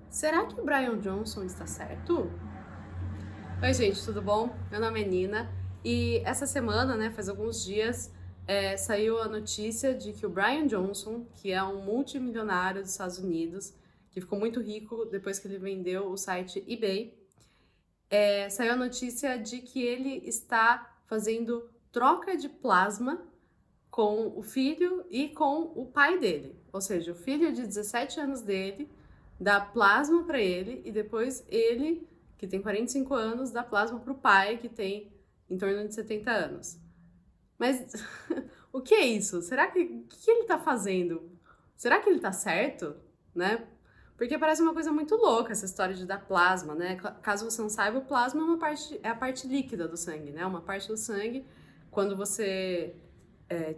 Será que o Brian Johnson está certo? Oi, gente, tudo bom? Meu nome é Nina e essa semana, faz alguns dias, saiu a notícia de que o Brian Johnson, que é um multimilionário dos Estados Unidos, que ficou muito rico depois que ele vendeu o site eBay, saiu a notícia de que ele está fazendo troca de plasma com o filho e com o pai dele. Ou seja, o filho de 17 anos dele dá plasma para ele e depois ele, que tem 45 anos, dá plasma para o pai, que tem em torno de 70 anos. Mas o que é isso? Será que o que ele está fazendo? Será que ele está certo, né? Porque parece uma coisa muito louca essa história de dar plasma, né? Caso você não saiba, o plasma é a parte líquida do sangue, né? Uma parte do sangue, quando você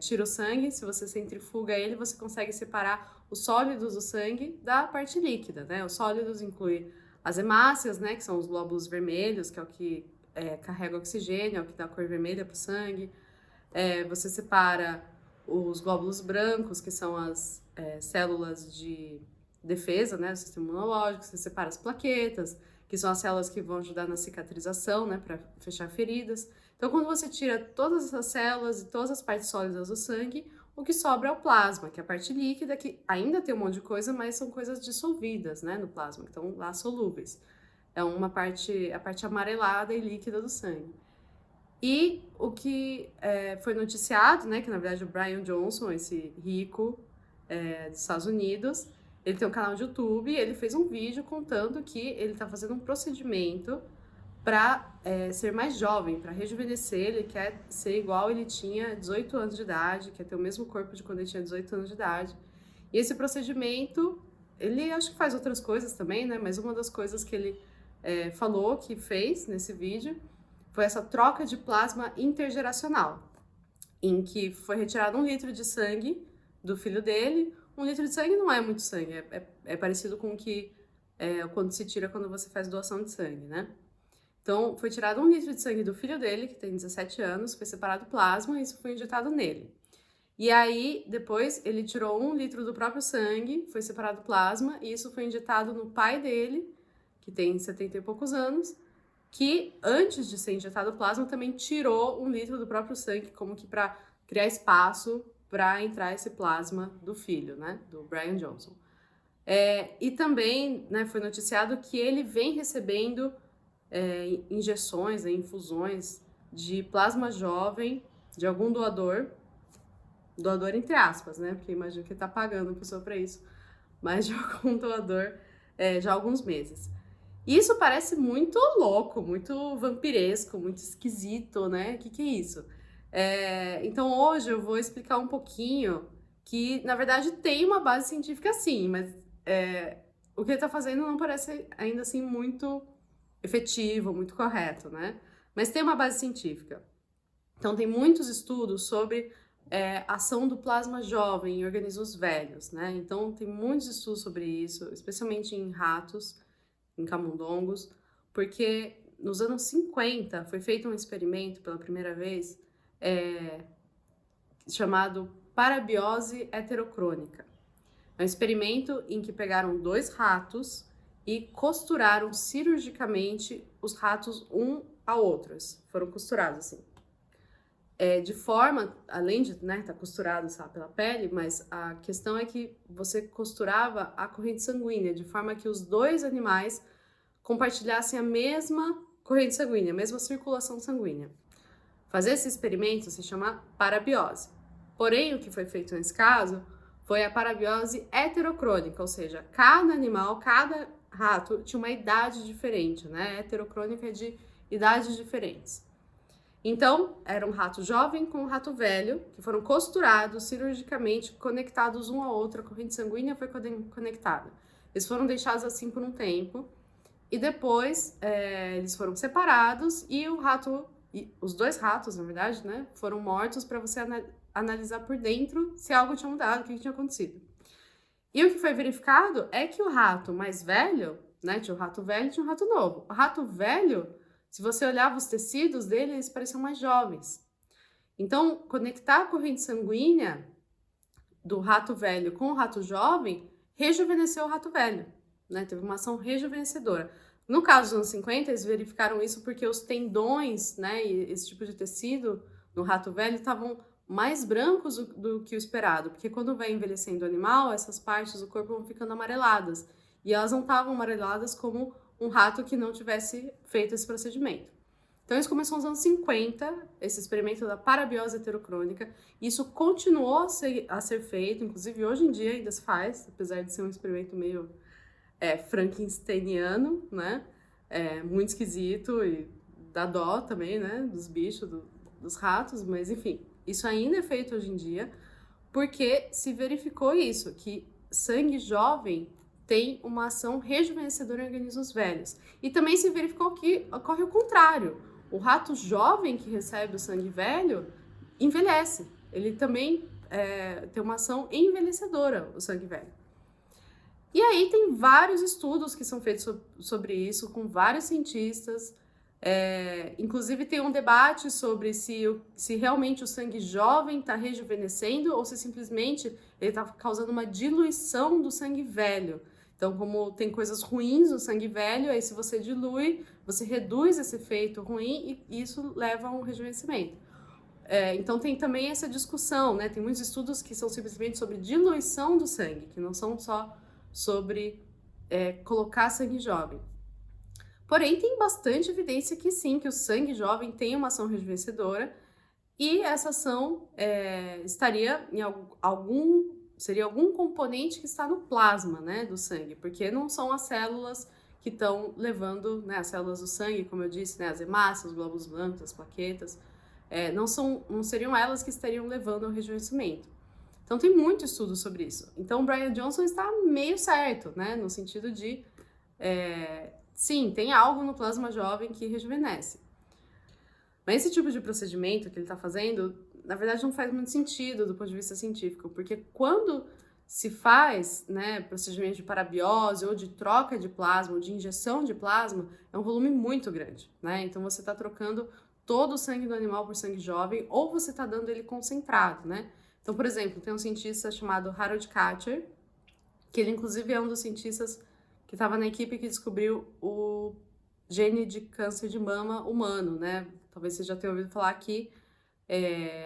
tira o sangue, se você centrifuga ele, você consegue separar os sólidos do sangue da parte líquida, né? Os sólidos incluem as hemácias, né? Que são os glóbulos vermelhos, que é o que carrega oxigênio, é o que dá a cor vermelha para o sangue. Você separa os glóbulos brancos, que são as células de defesa, né, do sistema imunológico. Você separa as plaquetas, que são as células que vão ajudar na cicatrização, né, para fechar feridas. Então, quando você tira todas essas células e todas as partes sólidas do sangue, o que sobra é o plasma, que é a parte líquida, que ainda tem um monte de coisa, mas são coisas dissolvidas, né, no plasma, que estão lá solúveis. É a parte amarelada e líquida do sangue. E o que foi noticiado, né, que na verdade o Brian Johnson, esse rico dos Estados Unidos, ele tem um canal de YouTube, ele fez um vídeo contando que ele está fazendo um procedimento para ser mais jovem, para rejuvenescer. Ele quer ser igual ele tinha 18 anos de idade, quer ter o mesmo corpo de quando ele tinha 18 anos de idade. E esse procedimento, ele acho que faz outras coisas também, né, mas uma das coisas que ele falou que fez nesse vídeo foi essa troca de plasma intergeracional, em que foi retirado 1 litro de sangue do filho dele. 1 litro de sangue não é muito sangue, é parecido com o que quando se tira quando você faz doação de sangue, né? Então, foi tirado 1 litro de sangue do filho dele, que tem 17 anos, foi separado plasma e isso foi injetado nele. E aí, depois, ele tirou 1 litro do próprio sangue, foi separado plasma, e isso foi injetado no pai dele, que tem 70 e poucos anos, que antes de ser injetado o plasma também tirou 1 litro do próprio sangue, como que para criar espaço para entrar esse plasma do filho, né, do Brian Johnson. E também, né, foi noticiado que ele vem recebendo injeções, infusões de plasma jovem de algum doador entre aspas, né, porque imagino que ele tá pagando a pessoa para isso, mas de algum doador já há alguns meses. Isso parece muito louco, muito vampiresco, muito esquisito, né? O que é isso? Então hoje eu vou explicar um pouquinho que, na verdade, tem uma base científica sim, mas o que ele tá fazendo não parece ainda assim muito efetivo, muito correto, né? Mas tem uma base científica. Então tem muitos estudos sobre a ação do plasma jovem em organismos velhos, né? Então tem muitos estudos sobre isso, especialmente em ratos, em camundongos, porque nos anos 50 foi feito um experimento pela primeira vez chamado parabiose heterocrônica. É um experimento em que pegaram 2 ratos e costuraram cirurgicamente os ratos um a outros. Foram costurados assim. De forma, além de estar costurado, sabe, pela pele, mas a questão é que você costurava a corrente sanguínea, de forma que os 2 animais compartilhassem a mesma corrente sanguínea, a mesma circulação sanguínea. Fazer esse experimento se chama parabiose. Porém, o que foi feito nesse caso foi a parabiose heterocrônica, ou seja, cada animal, cada rato tinha uma idade diferente, né? Heterocrônica é de idades diferentes. Então, era um rato jovem com um rato velho, que foram costurados cirurgicamente, conectados um ao outro, a corrente sanguínea foi conectada. Eles foram deixados assim por um tempo, e depois eles foram separados e os 2 ratos, na verdade, né, foram mortos para você analisar por dentro se algo tinha mudado, o que tinha acontecido. E o que foi verificado é que o rato mais velho, né, tinha um rato velho e tinha um rato novo. O rato velho, se você olhava os tecidos dele, eles pareciam mais jovens. Então, conectar a corrente sanguínea do rato velho com o rato jovem rejuvenesceu o rato velho. né? Teve uma ação rejuvenescedora. No caso dos anos 50, eles verificaram isso porque os tendões, né, e esse tipo de tecido no rato velho estavam mais brancos do que o esperado, porque quando vai envelhecendo o animal, essas partes do corpo vão ficando amareladas, e elas não estavam amareladas como um rato que não tivesse feito esse procedimento. Então isso começou nos anos 50, esse experimento da parabiose heterocrônica, e isso continuou a ser feito, inclusive hoje em dia ainda se faz, apesar de ser um experimento meio frankensteiniano, né? Muito esquisito e dá dó também, né? Dos bichos, dos ratos, mas enfim, isso ainda é feito hoje em dia, porque se verificou isso, que sangue jovem tem uma ação rejuvenescedora em organismos velhos. E também se verificou que ocorre o contrário. O rato jovem que recebe o sangue velho envelhece. Ele também tem uma ação envelhecedora, o sangue velho. E aí tem vários estudos que são feitos sobre isso, com vários cientistas. Inclusive tem um debate sobre se realmente o sangue jovem está rejuvenescendo ou se simplesmente ele está causando uma diluição do sangue velho. Então, como tem coisas ruins no sangue velho, aí se você dilui, você reduz esse efeito ruim e isso leva a um rejuvenescimento. Então tem também essa discussão, né? Tem muitos estudos que são simplesmente sobre diluição do sangue, que não são só sobre colocar sangue jovem. Porém, tem bastante evidência que sim, que o sangue jovem tem uma ação rejuvenescedora e essa ação estaria em seria algum componente que está no plasma, né, do sangue, porque não são as células que estão levando, né, as células do sangue, como eu disse, né, as hemácias, os glóbulos brancos, as plaquetas, não seriam elas que estariam levando ao rejuvenescimento. Então tem muito estudo sobre isso. Então o Brian Johnson está meio certo, né, no sentido de, sim, tem algo no plasma jovem que rejuvenesce. Mas esse tipo de procedimento que ele está fazendo, na verdade, não faz muito sentido do ponto de vista científico, porque quando se faz, né, procedimento de parabiose ou de troca de plasma, ou de injeção de plasma, é um volume muito grande, né? Então você está trocando todo o sangue do animal por sangue jovem, ou você está dando ele concentrado, né? Então, por exemplo, tem um cientista chamado Harold Kacher, que ele inclusive é um dos cientistas que estava na equipe que descobriu o gene de câncer de mama humano, né? Talvez você já tenha ouvido falar que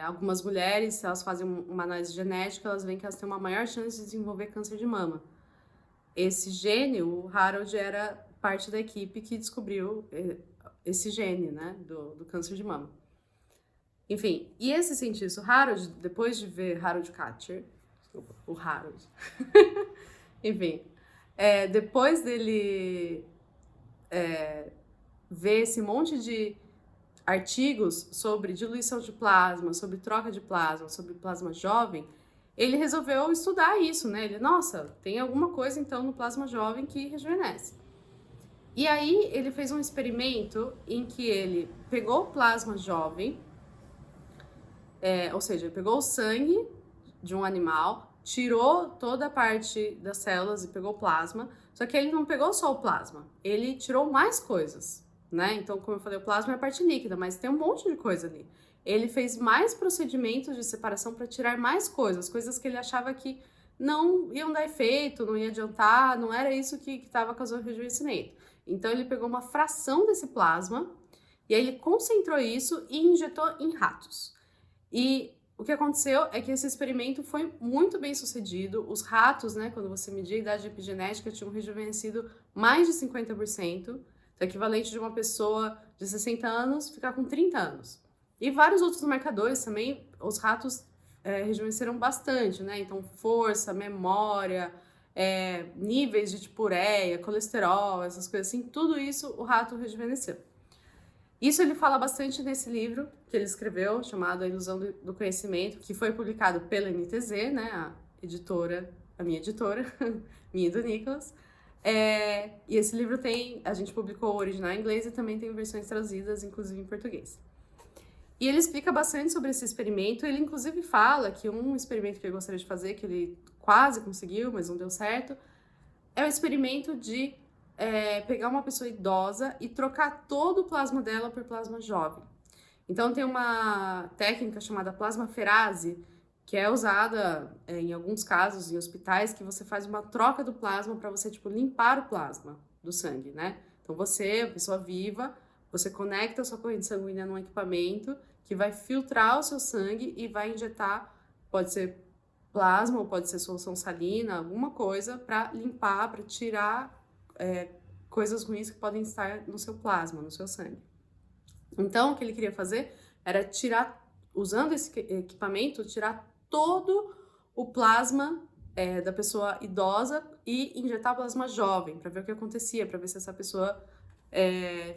algumas mulheres, se elas fazem uma análise genética, elas veem que elas têm uma maior chance de desenvolver câncer de mama. Esse gene, o Harold, era parte da equipe que descobriu esse gene, né, do câncer de mama. Enfim, e esse cientista, o Harold, depois de ver Harold Kacher, o Harold, enfim, depois dele ver esse monte de artigos sobre diluição de plasma, sobre troca de plasma, sobre plasma jovem, ele resolveu estudar isso, né? Ele, nossa, tem alguma coisa então no plasma jovem que rejuvenesce. E aí ele fez um experimento em que ele pegou o plasma jovem, ou seja, ele pegou o sangue de um animal, tirou toda a parte das células e pegou o plasma, só que ele não pegou só o plasma, ele tirou mais coisas, né? Então, como eu falei, o plasma é a parte líquida, mas tem um monte de coisa ali. Ele fez mais procedimentos de separação para tirar mais coisas que ele achava que não iam dar efeito, não ia adiantar, não era isso que estava causando o rejuvenescimento. Então, ele pegou uma fração desse plasma e aí ele concentrou isso e injetou em ratos. E o que aconteceu é que esse experimento foi muito bem sucedido. Os ratos, né, quando você media a idade epigenética, tinham rejuvenescido mais de 50%, o equivalente de uma pessoa de 60 anos ficar com 30 anos. E vários outros marcadores também, os ratos rejuvenesceram bastante, né? Então, força, memória, níveis de tipo ureia, colesterol, essas coisas assim, tudo isso o rato rejuvenesceu. Isso ele fala bastante nesse livro que ele escreveu, chamado A Ilusão do Conhecimento, que foi publicado pela NTZ, né, a minha editora, minha e do Nicholas. E esse livro a gente publicou o original em inglês e também tem versões traduzidas, inclusive em português. E ele explica bastante sobre esse experimento, ele inclusive fala que um experimento que ele gostaria de fazer, que ele quase conseguiu, mas não deu certo, é o experimento de pegar uma pessoa idosa e trocar todo o plasma dela por plasma jovem. Então tem uma técnica chamada plasmaferase, que é usada em alguns casos em hospitais, que você faz uma troca do plasma para você, tipo, limpar o plasma do sangue, né? Então você, pessoa viva, você conecta a sua corrente sanguínea num equipamento que vai filtrar o seu sangue e vai injetar, pode ser plasma ou pode ser solução salina, alguma coisa para limpar, para tirar coisas ruins que podem estar no seu plasma, no seu sangue. Então, o que ele queria fazer era tirar, usando esse equipamento, tirar todo o plasma da pessoa idosa e injetar plasma jovem, para ver o que acontecia, para ver se essa pessoa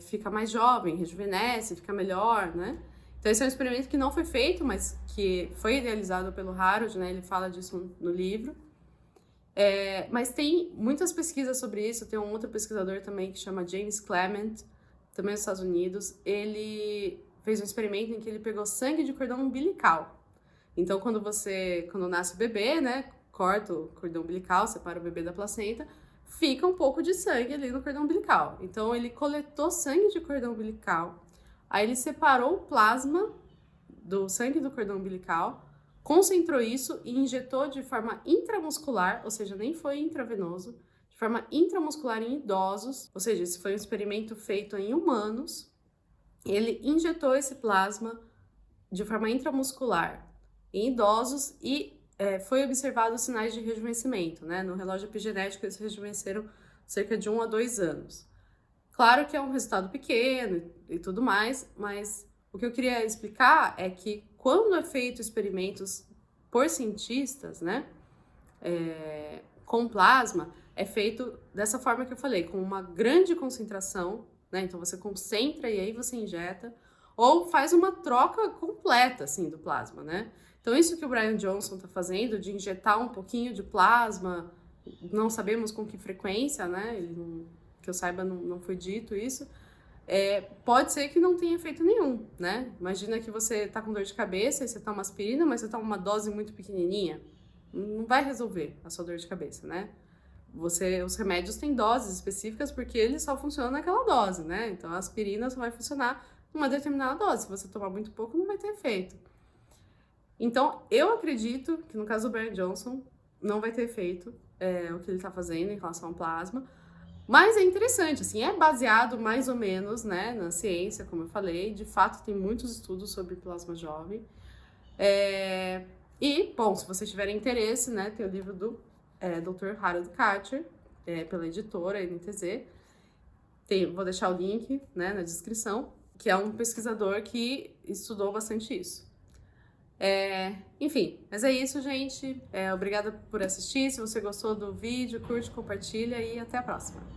fica mais jovem, rejuvenesce, fica melhor, né? Então, esse é um experimento que não foi feito, mas que foi idealizado pelo Harold, né? Ele fala disso no livro. Mas tem muitas pesquisas sobre isso. Tem um outro pesquisador também que chama James Clement, também dos Estados Unidos. Ele fez um experimento em que ele pegou sangue de cordão umbilical. Então, quando nasce o bebê, né, corta o cordão umbilical, separa o bebê da placenta, fica um pouco de sangue ali no cordão umbilical. Então, ele coletou sangue de cordão umbilical, aí ele separou o plasma do sangue do cordão umbilical, concentrou isso e injetou de forma intramuscular, ou seja, nem foi intravenoso, de forma intramuscular em idosos, ou seja, esse foi um experimento feito em humanos. Ele injetou esse plasma de forma intramuscular em idosos e foi observado sinais de rejuvenescimento, né? No relógio epigenético eles rejuvenesceram cerca de 1 a 2 anos. Claro que é um resultado pequeno e tudo mais, mas o que eu queria explicar é que quando é feito experimentos por cientistas, né, com plasma, é feito dessa forma que eu falei, com uma grande concentração, né, então você concentra e aí você injeta, ou faz uma troca completa, assim, do plasma, né. Então isso que o Brian Johnson está fazendo, de injetar um pouquinho de plasma, não sabemos com que frequência, né, que eu saiba não foi dito isso, pode ser que não tenha efeito nenhum, né? Imagina que você tá com dor de cabeça e você toma aspirina, mas você toma uma dose muito pequenininha. Não vai resolver a sua dor de cabeça, né? Os remédios têm doses específicas porque eles só funcionam naquela dose, né? Então a aspirina só vai funcionar numa determinada dose. Se você tomar muito pouco, não vai ter efeito. Então, eu acredito que no caso do Brian Johnson, não vai ter efeito o que ele tá fazendo em relação ao plasma. Mas é interessante, assim, é baseado mais ou menos, né, na ciência, como eu falei. De fato, tem muitos estudos sobre plasma jovem. E, bom, se vocês tiverem interesse, né, tem o livro do Dr. Harold Karcher, pela editora NTZ. Vou deixar o link, né, na descrição, que é um pesquisador que estudou bastante isso. Enfim, mas é isso, gente. Obrigada por assistir. Se você gostou do vídeo, curte, compartilha e até a próxima.